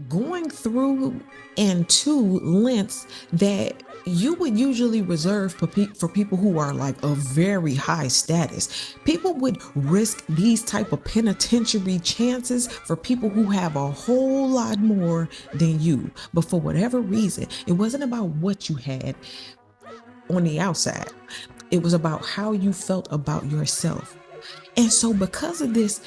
going through and to lengths that you would usually reserve for people who are like of very high status. People would risk these type of penitentiary chances for people who have a whole lot more than you. But for whatever reason, it wasn't about what you had on the outside. It was about how you felt about yourself. And so because of this,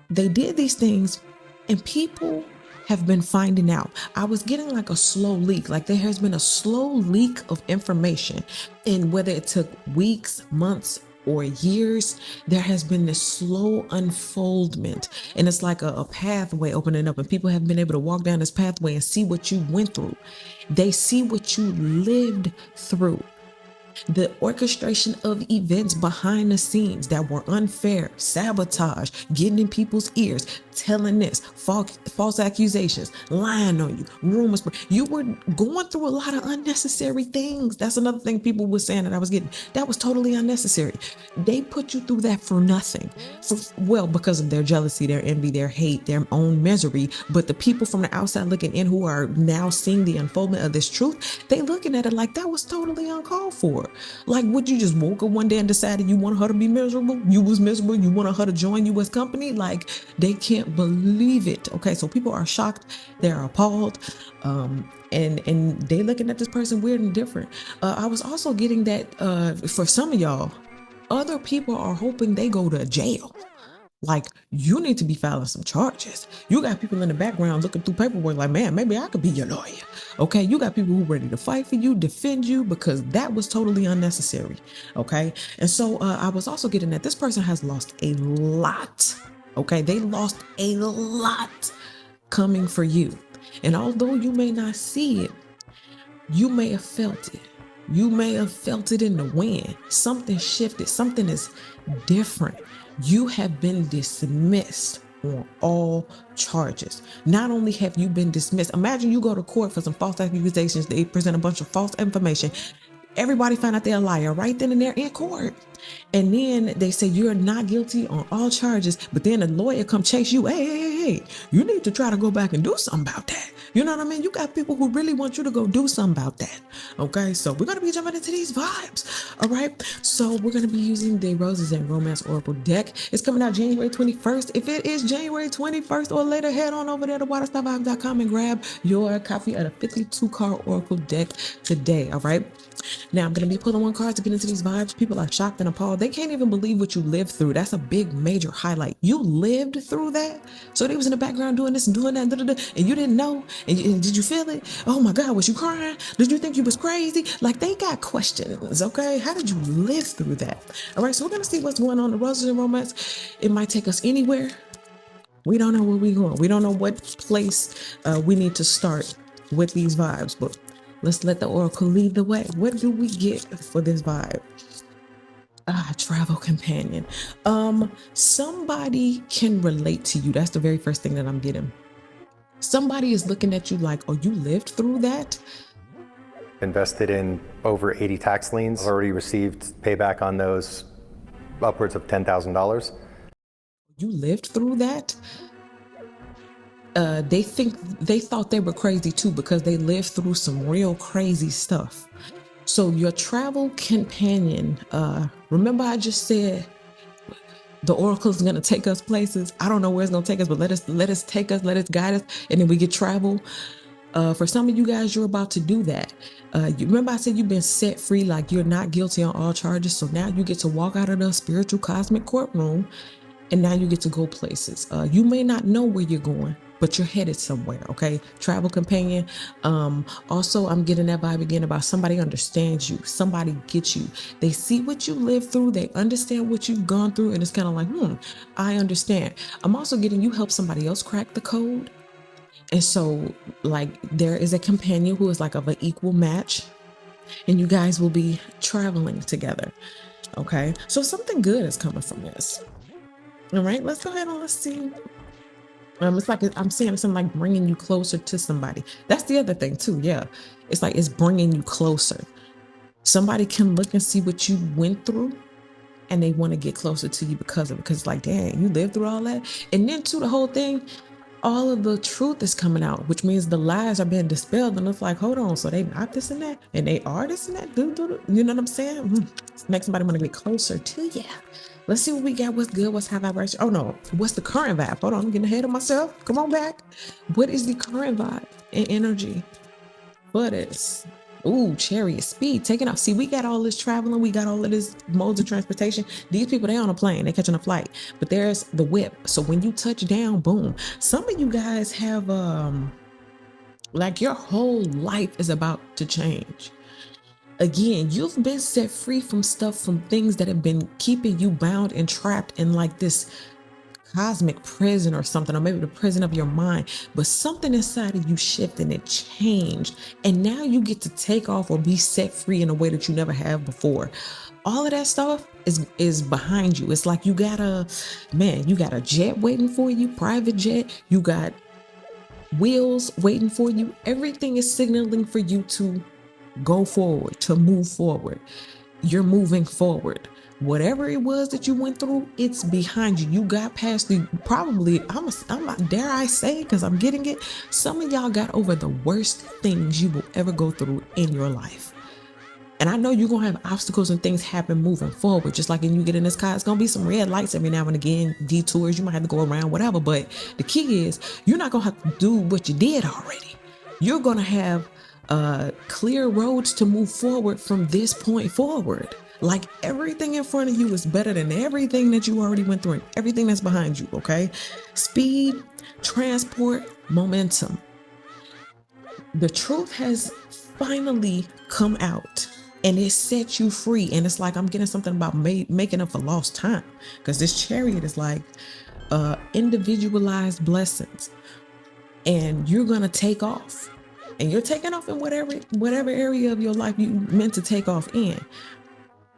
they did these things and people have been finding out. I was getting like a slow leak, like there has been a slow leak of information. And whether it took weeks, months, or years, there has been this slow unfoldment. And it's like a pathway opening up, and people have been able to walk down this pathway and see what you went through. They see what you lived through. The orchestration of events behind the scenes that were unfair, sabotage, getting in people's ears, telling this, false accusations, lying on you, rumors. You were going through a lot of unnecessary things. That's another thing people were saying that I was getting. That was totally unnecessary. They put you through that for nothing. Well, because of their jealousy, their envy, their hate, their own misery. But the people from the outside looking in who are now seeing the unfoldment of this truth, they looking at it like that was totally uncalled for. Like, would you just woke up one day and decided you want her to be miserable? You was miserable. You wanted her to join you as company? Like, they can't believe it. Okay, so people are shocked. They're appalled. And they looking at this person weird and different. I was also getting that for some of y'all, other people are hoping they go to jail. Like, you need to be filing some charges. You got people in the background looking through paperwork like, man, maybe I could be your lawyer. Okay, you got people who ready to fight for you, defend you, because that was totally unnecessary. Okay, and so I was also getting that this person has lost a lot. Okay, they lost a lot coming for you. And although you may not see it, you may have felt it. You may have felt it in the wind. Something shifted, something is different. You have been dismissed on all charges. Not only have you been dismissed, imagine you go to court for some false accusations, they present a bunch of false information. Everybody find out they're a liar right then and there in court. And then they say you're not guilty on all charges, but then a lawyer come chase you. Hey, you need to try to go back and do something about that. You know what I mean? You got people who really want you to go do something about that. Okay, so we're going to be jumping into these vibes. All right, so we're going to be using the Roses and Romance Oracle deck. It's coming out January 21st. If it is January 21st or later, head on over there to waterstarvibes.com and grab your copy of the 52 card Oracle deck today. All right. Now, I'm going to be pulling one card to get into these vibes. People are shocked and appalled. They can't even believe what you lived through. That's a big, major highlight. You lived through that? So they was in the background doing this and doing that, and you didn't know? And did you feel it? Oh my God, was you crying? Did you think you was crazy? Like, they got questions, okay? How did you live through that? All right, so we're going to see what's going on in Roses and Romance. It might take us anywhere. We don't know where we're going. We don't know what place we need to start with these vibes, but let's let the oracle lead the way. What do we get for this vibe? Travel companion. Somebody can relate to you. That's the very first thing that I'm getting. Somebody is looking at you like, oh, you lived through that? Invested in over 80 tax liens, already received payback on those upwards of $10,000. You lived through that? They thought they were crazy too because they lived through some real crazy stuff. So your travel companion, remember I just said the oracle is going to take us places. I don't know where it's going to take us, but let us take us, let us guide us, and then we get travel. For some of you guys, you're about to do that. You remember I said you've been set free, like you're not guilty on all charges. So now you get to walk out of the spiritual cosmic courtroom, and now you get to go places. You may not know where you're going, but you're headed somewhere, okay? Travel companion. Also, I'm getting that vibe again about somebody understands you. Somebody gets you. They see what you lived through. They understand what you've gone through. And it's kind of like, I understand. I'm also getting you help somebody else crack the code. And so, like, there is a companion who is like of an equal match. And you guys will be traveling together, okay? So something good is coming from this. All right, let's go ahead and let's see. It's like I'm seeing something like bringing you closer to somebody. That's the other thing too. Yeah, it's like it's bringing you closer. Somebody can look and see what you went through, and they want to get closer to you because of it. Because it's like, dang, you lived through all that. And then too, the whole thing, all of the truth is coming out, which means the lies are being dispelled. And it's like, hold on, so they not this and that, and they are this and that. You know what I'm saying? Make somebody want to get closer to you. Let's see what we got. What's good? What's high vibration? Oh no, what's the current vibe? Hold on, I'm getting ahead of myself. Come on back. What is the current vibe and energy for this? Ooh, chariot speed taking off. See, we got all this traveling, we got all of this modes of transportation. These people, they on a plane, they catching a flight, but there's the whip. So when you touch down, boom. Some of you guys have like your whole life is about to change. Again, you've been set free from stuff, from things that have been keeping you bound and trapped in like this cosmic prison or something, or maybe the prison of your mind, but something inside of you shifted and it changed, and now you get to take off or be set free in a way that you never have before. All of that stuff is behind you. It's like you got a jet waiting for you, private jet, you got wheels waiting for you. Everything is signaling for you to go forward, to move forward. You're moving forward. Whatever it was that you went through, it's behind you. You got past the, probably, I'm not, dare I say, because I'm getting it. Some of y'all got over the worst things you will ever go through in your life. And I know you're going to have obstacles and things happen moving forward. Just like when you get in this car, it's going to be some red lights every now and again, detours. You might have to go around, whatever. But the key is you're not going to have to do what you did already. You're going to have clear roads to move forward from this point forward. Like everything in front of you is better than everything that you already went through and everything that's behind you, okay? Speed, transport, momentum. The truth has finally come out and it sets you free. And it's like I'm getting something about making up for lost time, because this chariot is like individualized blessings. And you're going to take off. And you're taking off in whatever area of your life you meant to take off in.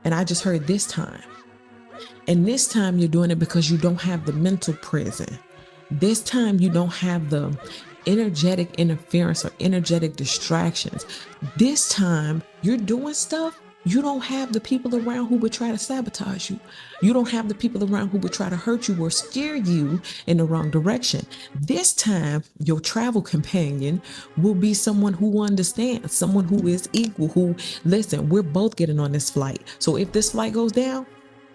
And I just heard this time. And this time you're doing it because you don't have the mental prison. This time you don't have the energetic interference or energetic distractions. This time you're doing stuff. You don't have the people around who would try to sabotage you. You don't have the people around who would try to hurt you or steer you in the wrong direction. This time, your travel companion will be someone who understands, someone who is equal, who, listen, we're both getting on this flight. So if this flight goes down,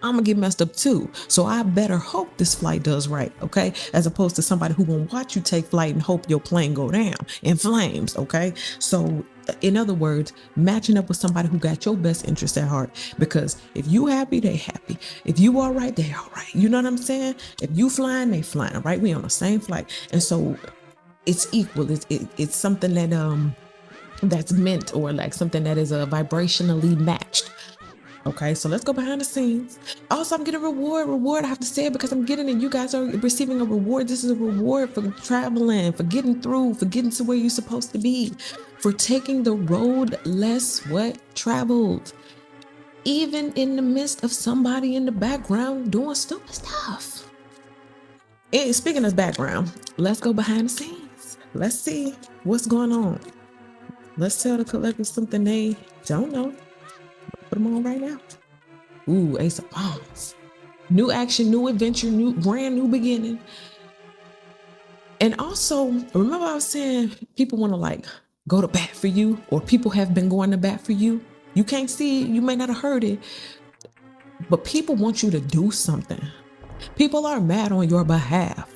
I'm gonna get messed up too. So I better hope this flight does right, okay? As opposed to somebody who gonna watch you take flight and hope your plane go down in flames, okay? So in other words, matching up with somebody who got your best interest at heart, because if you happy, they happy. If you all right, they all right. You know what I'm saying? If you flying, they flying, right? We on the same flight. And so it's equal. It's something that that's meant, or like something that is vibrationally matched. Okay, so let's go behind the scenes. Also, I'm getting a reward. I have to say it because I'm getting it. You guys are receiving a reward. This is a reward for traveling, for getting through, for getting to where you're supposed to be, for taking the road less traveled, even in the midst of somebody in the background doing stupid stuff. And speaking of background, let's go behind the scenes. Let's see what's going on. Let's tell the collective something they don't know. Put them on right now. Ooh, Ace of Wands. New action, new adventure, brand new beginning. And also, remember I was saying people want to like go to bat for you, or people have been going to bat for you. You can't see it, you may not have heard it, but people want you to do something. People are mad on your behalf.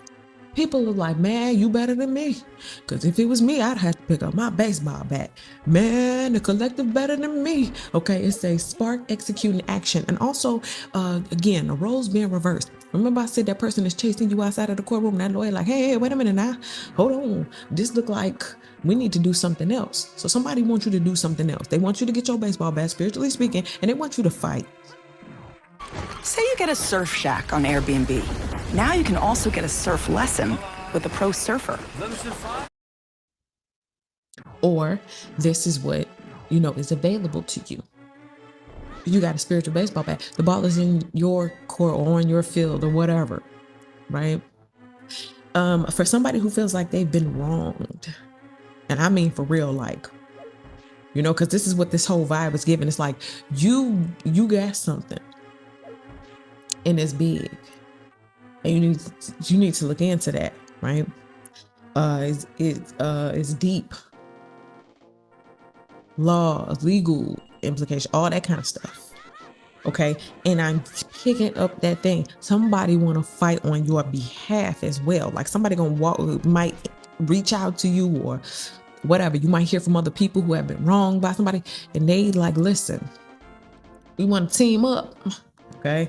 People are like, man, you better than me. Because if it was me, I'd have to pick up my baseball bat. Man, the collective better than me. Okay, it's a spark, execute, and action. And also, again, the roles being reversed. Remember I said that person is chasing you outside of the courtroom, and that lawyer like, hey, wait a minute now. Hold on. This look like we need to do something else. So somebody wants you to do something else. They want you to get your baseball bat, spiritually speaking, and they want you to fight. Say you get a surf shack on Airbnb. Now you can also get a surf lesson with a pro surfer. Or this is what, is available to you. You got a spiritual baseball bat. The ball is in your court or on your field or whatever, right? For somebody who feels like they've been wronged, and I mean for real, like, because this is what this whole vibe is giving. It's like you got something. And it's big, and you need to look into that, right? is deep. Law, legal implication, all that kind of stuff. Okay, and I'm picking up that thing. Somebody want to fight on your behalf as well. Like somebody might reach out to you or whatever. You might hear from other people who have been wronged by somebody, and they like, listen, we want to team up. Okay,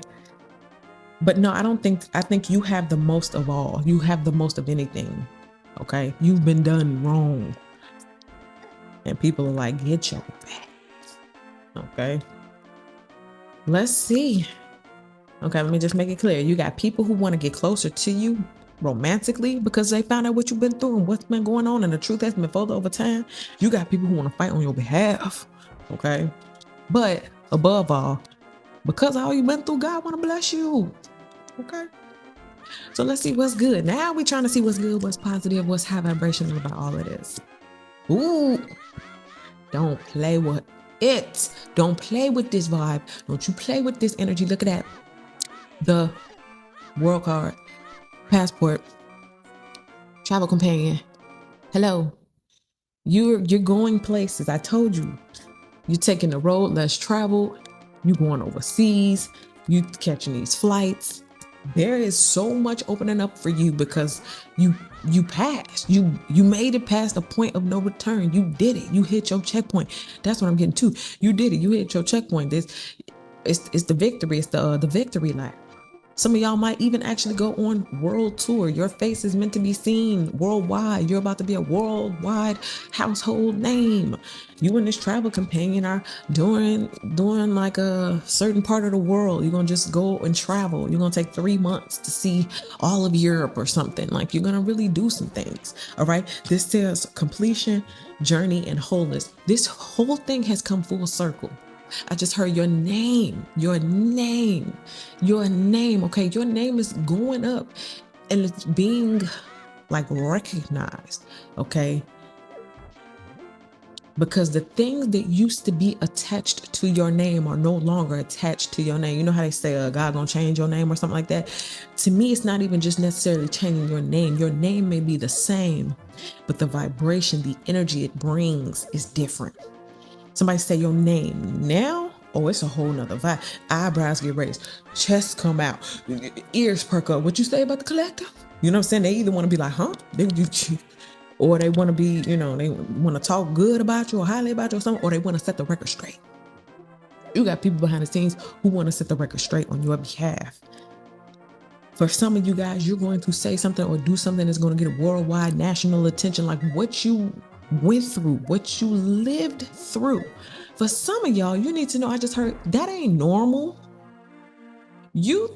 but no, I think you have the most of all. You have the most of anything. Okay, you've been done wrong, and people are like, get your back. Okay. Let's see. Okay, let me just make it clear. You got people who want to get closer to you romantically because they found out what you've been through and what's been going on, and the truth has been folded over time. You got people who want to fight on your behalf. Okay. But above all, because all you've been through, God want to bless you. Okay. So let's see what's good. Now we're trying to see what's good, what's positive, what's high vibrational about all of this. Ooh. Don't play with it. Don't play with this vibe. Don't you play with this energy. Look at that. The world card, passport, travel companion. Hello. You're going places. I told you. You're taking the road less traveled. You're going overseas. You catching these flights. There is so much opening up for you because you passed. You made it past the point of no return. You did it. You hit your checkpoint. That's what I'm getting to. You did it. You hit your checkpoint. It's the victory. It's the victory lap. Some of y'all might even actually go on world tour. Your face is meant to be seen worldwide. You're about to be a worldwide household name. You and this travel companion are doing like a certain part of the world. You're going to just go and travel. You're going to take 3 months to see all of Europe or something. Like you're going to really do some things. All right. This says completion, journey, and wholeness. This whole thing has come full circle. I just heard your name. Okay, your name is going up and it's being like recognized. Okay, because the things that used to be attached to your name are no longer attached to your name. You know how they say God gonna change your name or something like that? To me, it's not even just necessarily changing your name. Your name may be the same, but the vibration, the energy it brings is different. Somebody say your name now, oh, it's a whole nother vibe. Eyebrows get raised, chest come out, ears perk up. What you say about the collective? You know what I'm saying? They either want to be like, huh? Or they want to be, they want to talk good about you or highly about you or something, or they want to set the record straight. You got people behind the scenes who want to set the record straight on your behalf. For some of you guys, you're going to say something or do something that's going to get worldwide national attention, like what you went through, what you lived through. For some of y'all, you need to know, I just heard that ain't normal. You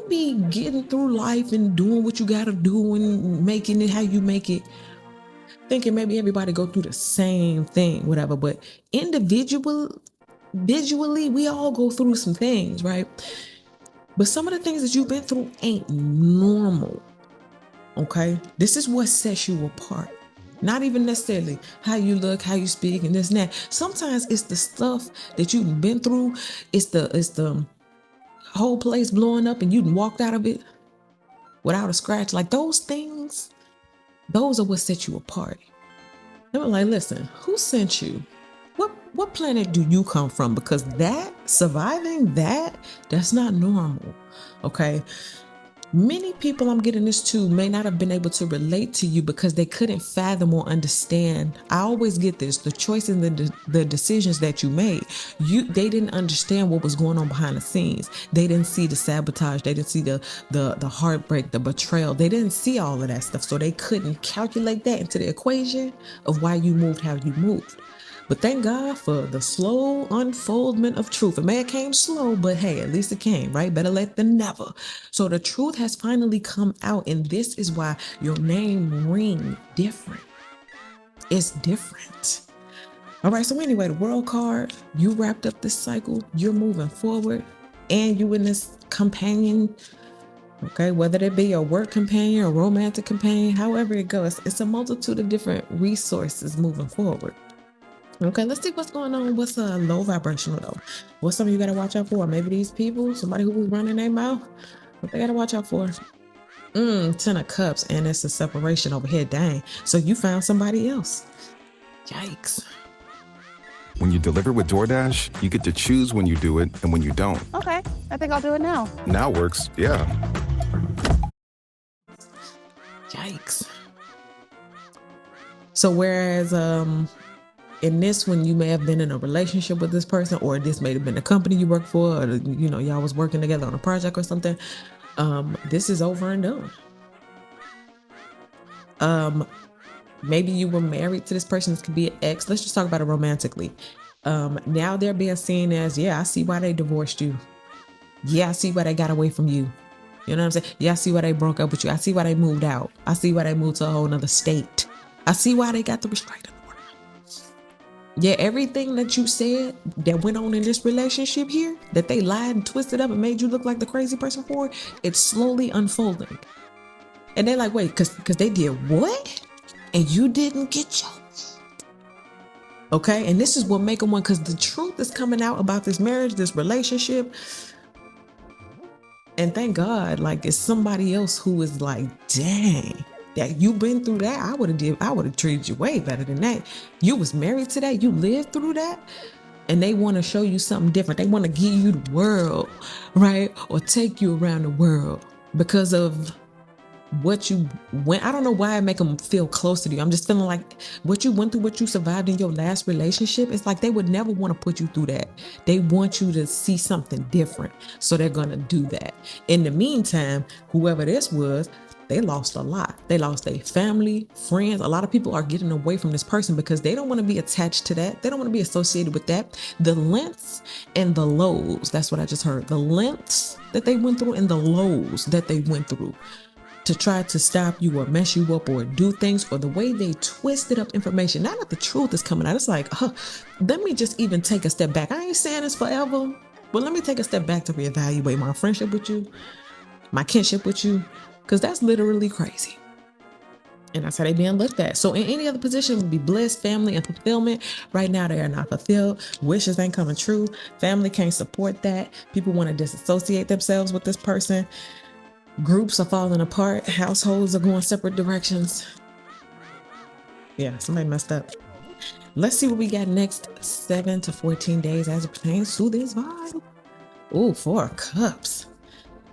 be getting through life and doing what you gotta do and making it how you make it, thinking maybe everybody go through the same thing, whatever. But visually, we all go through some things, right? But some of the things that you've been through ain't normal. Okay, this is what sets you apart. Not even necessarily how you look, how you speak, and this and that. Sometimes it's the stuff that you've been through. It's the whole place blowing up and you walked out of it without a scratch. Like those things, those are what set you apart. They were like, listen, who sent you? What planet do you come from? Because surviving that's not normal. Okay. Many people I'm getting this to may not have been able to relate to you because they couldn't fathom or understand. I always get this, the choices and the decisions that you made. They didn't understand what was going on behind the scenes. They didn't see the sabotage. They didn't see the heartbreak, the betrayal. They didn't see all of that stuff. So they couldn't calculate that into the equation of why you moved how you moved. But thank God for the slow unfoldment of truth. It may have came slow, but hey, at least it came, right? Better late than never. So the truth has finally come out, and this is why your name ring different. It's different. All right, so anyway, the world card, you wrapped up this cycle, you're moving forward, and you in this companion, okay, whether it be a work companion or romantic companion, however it goes, it's a multitude of different resources moving forward. Okay, let's see what's going on with low vibrational though. What's something you gotta watch out for? Maybe these people, somebody who was running their mouth, what they gotta watch out for? Ten of Cups, and it's a separation over here. Dang. So you found somebody else. Yikes. When you deliver with DoorDash, you get to choose when you do it and when you don't. Okay, I think I'll do it now. Now works, yeah. Yikes. So whereas in this one you may have been in a relationship with this person, or this may have been a company you work for, or y'all was working together on a project or something, this is over and done. Maybe you were married to this person. This could be an ex. Let's just talk about it romantically. Now they're being seen as, yeah, I see why they divorced you. Yeah, I see why they got away from you. You know what I'm saying? Yeah, I see why they broke up with you. I see why they moved out. I see why they moved to a whole nother state. I see why they got the restraining order. Yeah, everything that you said that went on in this relationship here, that they lied and twisted up and made you look like the crazy person for, it's slowly unfolding. And they're like, wait, because they did what? And you didn't get your... Okay, and this is what make them one, because the truth is coming out about this marriage, this relationship. And thank God, like, it's somebody else who is like, dang, that you've been through that. I would have treated you way better than that. You was married to that, you lived through that, and they want to show you something different. They want to give you the world, right? Or take you around the world because of what you went. I don't know why I make them feel close to you. I'm just feeling like what you went through, what you survived in your last relationship, it's like they would never want to put you through that. They want you to see something different, so they're gonna do that. In the meantime, whoever this was, they lost a lot. They lost their family, friends. A lot of people are getting away from this person because they don't want to be attached to that. They don't want to be associated with that. The lengths and the lows, that's what I just heard. The lengths that they went through and the lows that they went through to try to stop you or mess you up or do things, or the way they twisted up information. Now that the truth is coming out, it's like, let me just even take a step back. I ain't saying this forever, but let me take a step back to reevaluate my friendship with you, my kinship with you, because that's literally crazy. And that's how they being looked at. So in any other position, it would be bliss, family, and fulfillment. Right now, they are not fulfilled. Wishes ain't coming true. Family can't support that. People want to disassociate themselves with this person. Groups are falling apart. Households are going separate directions. Yeah, somebody messed up. Let's see what we got next 7 to 14 days as it pertains to this vibe. Ooh, 4 of Cups.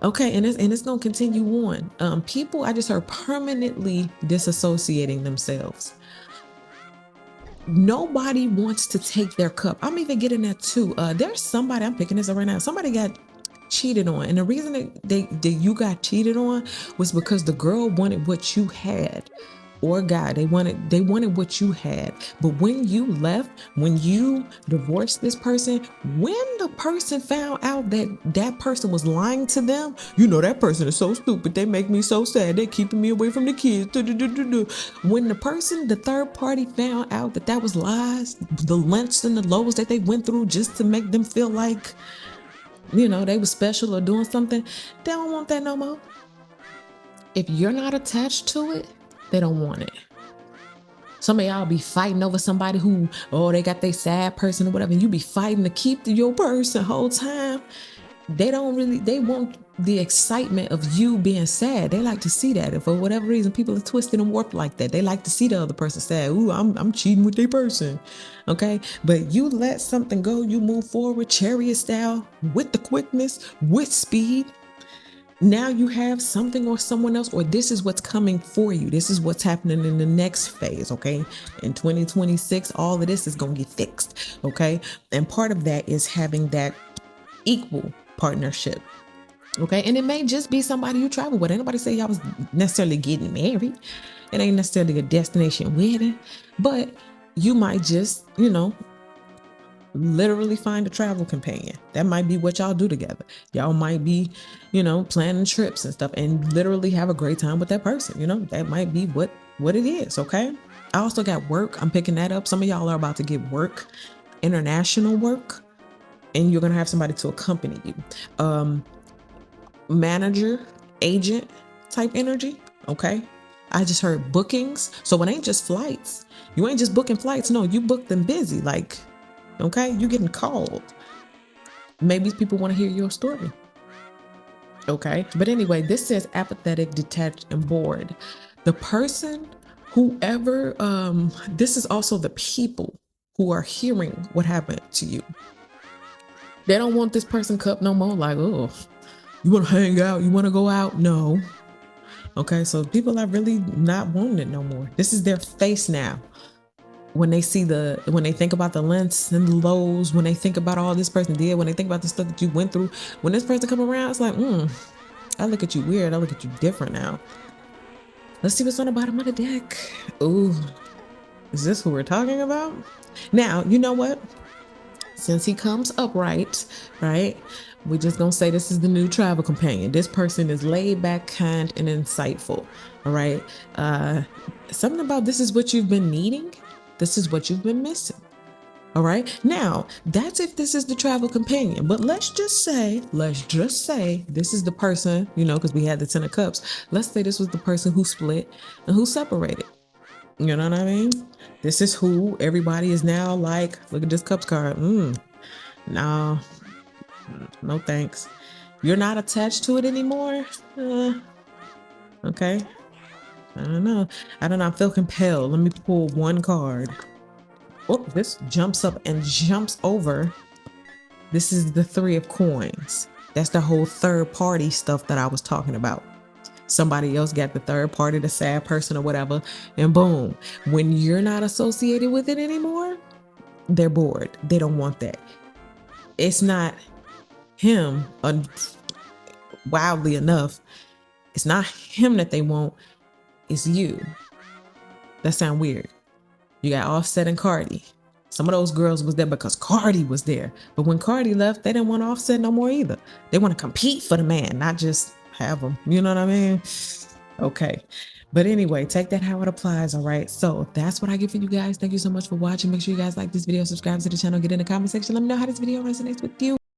Okay, and it's gonna continue on. People, I just heard, permanently disassociating themselves. Nobody wants to take their cup. I'm even getting that too. There's somebody, I'm picking this up right now. Somebody got cheated on, and the reason that you got cheated on was because the girl wanted what you had, or guy, they wanted what you had. But when you left, when you divorced this person, when the person found out that that person was lying to them, that person is so stupid, they make me so sad, they're keeping me away from the kids. When the person, the third party, found out that that was lies, the lengths and the lows that they went through just to make them feel like they were special or doing something, they don't want that no more. If you're not attached to it, they don't want it. Some of y'all be fighting over somebody who, they got their sad person or whatever, and you be fighting to keep your person the whole time. They want the excitement of you being sad. They like to see that. If for whatever reason people are twisted and warped like that, they like to see the other person sad. Ooh, I'm cheating with their person. Okay, but you let something go, you move forward, chariot style, with the quickness, with speed. Now you have something or someone else, or this is what's coming for you. This is what's happening in the next phase, okay? In 2026, all of this is going to get fixed, okay? And part of that is having that equal partnership, okay? And it may just be somebody you travel with. Ain't nobody say y'all was necessarily getting married. It ain't necessarily a destination wedding, but you might just, literally find a travel companion. That might be what y'all do together. Y'all might be, planning trips and stuff and literally have a great time with that person. That might be what it is, okay? I also got work. I'm picking that up. Some of y'all are about to get work, international work, and you're going to have somebody to accompany you. Manager, agent type energy, okay? I just heard bookings. So it ain't just flights. You ain't just booking flights. No, you book them busy. Like, okay, you getting called. Maybe people want to hear your story. Okay. But anyway, this says apathetic, detached, and bored. The person, whoever, this is also the people who are hearing what happened to you. They don't want this person cup no more. Like, oh, you want to hang out? You want to go out? No. Okay. So people are really not wanting it no more. This is their face now. When they see when they think about the lengths and the lows, when they think about all this person did, when they think about the stuff that you went through, when this person come around, it's like, I look at you weird. I look at you different now. Let's see what's on the bottom of the deck. Ooh, is this who we're talking about? Now, you know what? Since he comes upright, right? We're just gonna say this is the new travel companion. This person is laid back, kind, and insightful. All right. Something about this is what you've been needing. This is what you've been missing. All right. Now, that's if this is the travel companion. But let's just say this is the person, because we had the 10 of cups. Let's say this was the person who split and who separated. You know what I mean? This is who everybody is now like, look at this cups card. No thanks. You're not attached to it anymore. Okay. I don't know. I feel compelled. Let me pull one card. Oh, this jumps up and jumps over. This is the 3 of coins. That's the whole third party stuff that I was talking about. Somebody else got the third party, the sad person or whatever, and boom. When you're not associated with it anymore, they're bored. They don't want that. It's not him, wildly enough. It's not him that they want. It's you. That sound weird. You got Offset and Cardi. Some of those girls was there because Cardi was there. But when Cardi left, they didn't want Offset no more either. They want to compete for the man, not just have him. You know what I mean? Okay. But anyway, take that how it applies, all right? So that's what I get for you guys. Thank you so much for watching. Make sure you guys like this video, subscribe to the channel, get in the comment section. Let me know how this video resonates with you.